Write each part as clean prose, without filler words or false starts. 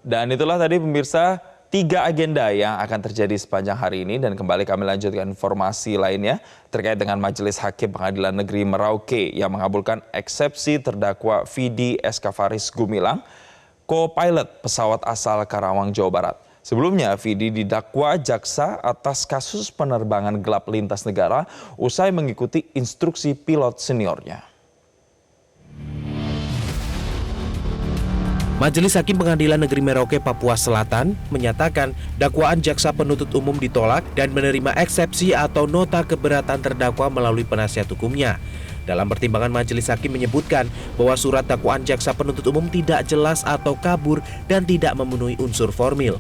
Dan itulah tadi pemirsa 3 agenda yang akan terjadi sepanjang hari ini, dan kembali kami lanjutkan informasi lainnya terkait dengan Majelis Hakim Pengadilan Negeri Merauke yang mengabulkan eksepsi terdakwa Vidi Eskafaris Gumilang, co-pilot pesawat asal Karawang, Jawa Barat. Sebelumnya, Vidi didakwa jaksa atas kasus penerbangan gelap lintas negara usai mengikuti instruksi pilot seniornya. Majelis Hakim Pengadilan Negeri Merauke, Papua Selatan menyatakan dakwaan jaksa penuntut umum ditolak dan menerima eksepsi atau nota keberatan terdakwa melalui penasihat hukumnya. Dalam pertimbangan, Majelis Hakim menyebutkan bahwa surat dakwaan jaksa penuntut umum tidak jelas atau kabur dan tidak memenuhi unsur formil.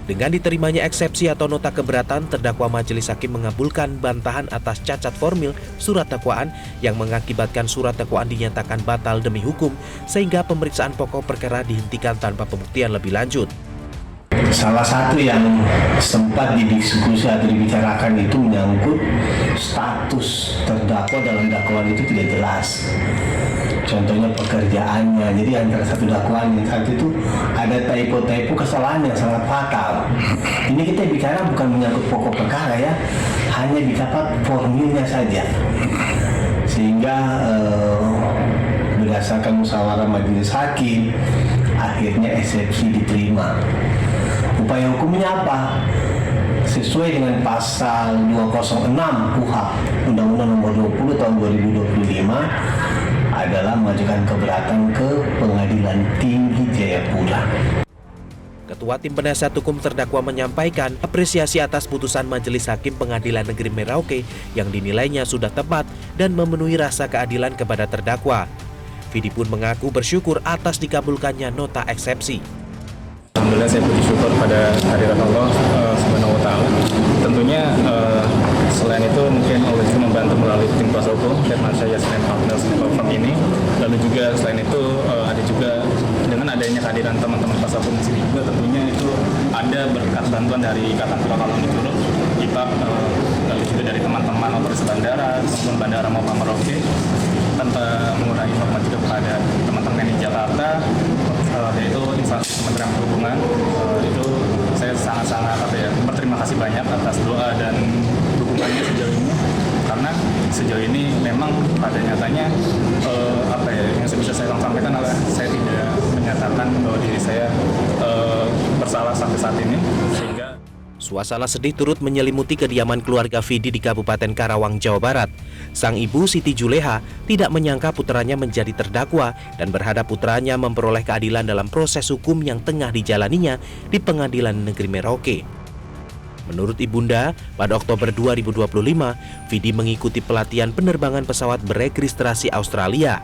Dengan diterimanya eksepsi atau nota keberatan, terdakwa Majelis Hakim mengabulkan bantahan atas cacat formil surat dakwaan yang mengakibatkan surat dakwaan dinyatakan batal demi hukum, sehingga pemeriksaan pokok perkara dihentikan tanpa pembuktian lebih lanjut. Salah satu yang sempat didiskusi atau dibicarakan itu menyangkut status terdakwa dalam dakwaan itu tidak jelas. Contohnya pekerjaannya, jadi antara satu dakwaan yang satu itu ada typo-typo kesalahan yang sangat fatal. Ini kita bicara bukan menyangkut pokok perkara ya, hanya bicara formilnya saja. Sehingga berdasarkan musyawarah majelis hakim, akhirnya eksepsi diterima. Upaya hukumnya apa? Sesuai dengan pasal 206 KUHP Undang-Undang Nomor 20 Tahun 2025 adalah mengajukan keberatan ke Pengadilan Tinggi Jayapura. Ketua Tim Penasihat Hukum terdakwa menyampaikan apresiasi atas putusan Majelis Hakim Pengadilan Negeri Merauke yang dinilainya sudah tepat dan memenuhi rasa keadilan kepada terdakwa. Vidi pun mengaku bersyukur atas dikabulkannya nota eksepsi. Alhamdulillah saya bersyukur pada hadirat Allah Subhanahu wa Ta'ala. Tentunya selain itu mungkin Allah juga membantu melalui tim kuasa hukum Herman Syah Yasmin Partners Firm ini. Lalu juga selain itu ada juga dengan adanya kehadiran teman-teman kuasa hukum di sini juga tentunya itu ada berkat bantuan dari Ikatan Pilot Turut, IPAP, lalu juga dari teman-teman operasi bandara, teman-teman bandara maupun Merauke, tanpa mengurangi hormat juga kepada teman-teman di Jakarta, yaitu instansi Kementerian Perhubungan. Itu saya sangat-sangat berterima kasih banyak atas doa dan dukungannya sejauh ini, karena sejauh ini memang pada nyatanya yang bisa saya sampaikan adalah saya tidak menyatakan bahwa diri saya bersalah sampai saat ini, sehingga suasana sedih turut menyelimuti kediaman keluarga Vidi di Kabupaten Karawang, Jawa Barat. Sang ibu Siti Juleha tidak menyangka putranya menjadi terdakwa dan berharap putranya memperoleh keadilan dalam proses hukum yang tengah dijalaninya di Pengadilan Negeri Merauke. Menurut ibunda, pada Oktober 2025, Vidi mengikuti pelatihan penerbangan pesawat beregistrasi Australia.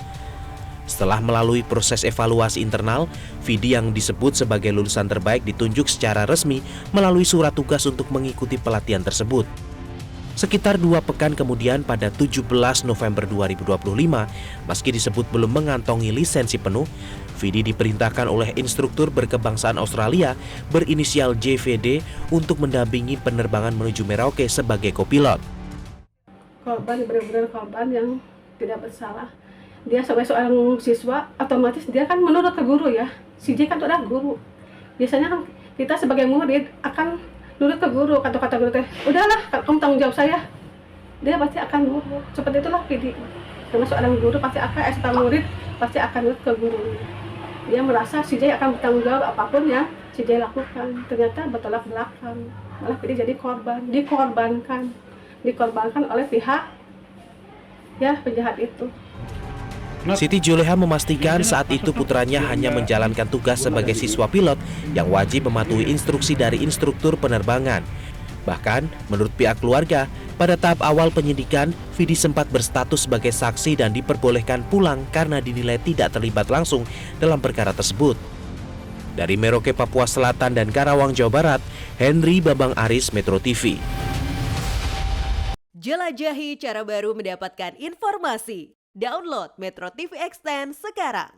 Setelah melalui proses evaluasi internal, Vidi yang disebut sebagai lulusan terbaik ditunjuk secara resmi melalui surat tugas untuk mengikuti pelatihan tersebut. Sekitar 2 pekan kemudian pada 17 November 2025, meski disebut belum mengantongi lisensi penuh, Vidi diperintahkan oleh instruktur berkebangsaan Australia berinisial JVD untuk mendampingi penerbangan menuju Merauke sebagai kopilot. Korban benar-benar korban yang tidak bersalah. Dia sebagai seorang siswa, otomatis dia kan menurut ke guru ya. Si J kan itu adalah guru. Biasanya kan kita sebagai murid akan nurut ke guru, kata-kata guru teh, udahlah kamu tanggung jawab saya. Dia pasti akan nurut. Seperti itulah Vidi. Karena seorang guru pasti akan, seorang murid pasti akan nurut ke guru. Dia merasa si J akan bertanggung jawab apapun yang si J lakukan. Ternyata bertolak belakang. Malah Vidi jadi korban, dikorbankan oleh pihak ya penjahat itu. Siti Juleha memastikan saat itu putranya hanya menjalankan tugas sebagai siswa pilot yang wajib mematuhi instruksi dari instruktur penerbangan. Bahkan, menurut pihak keluarga, pada tahap awal penyidikan, Vidi sempat berstatus sebagai saksi dan diperbolehkan pulang karena dinilai tidak terlibat langsung dalam perkara tersebut. Dari Merauke, Papua Selatan dan Karawang, Jawa Barat, Henry Babang Aris, Metro TV. Jelajahi cara baru mendapatkan informasi. Download Metro TV Extend sekarang.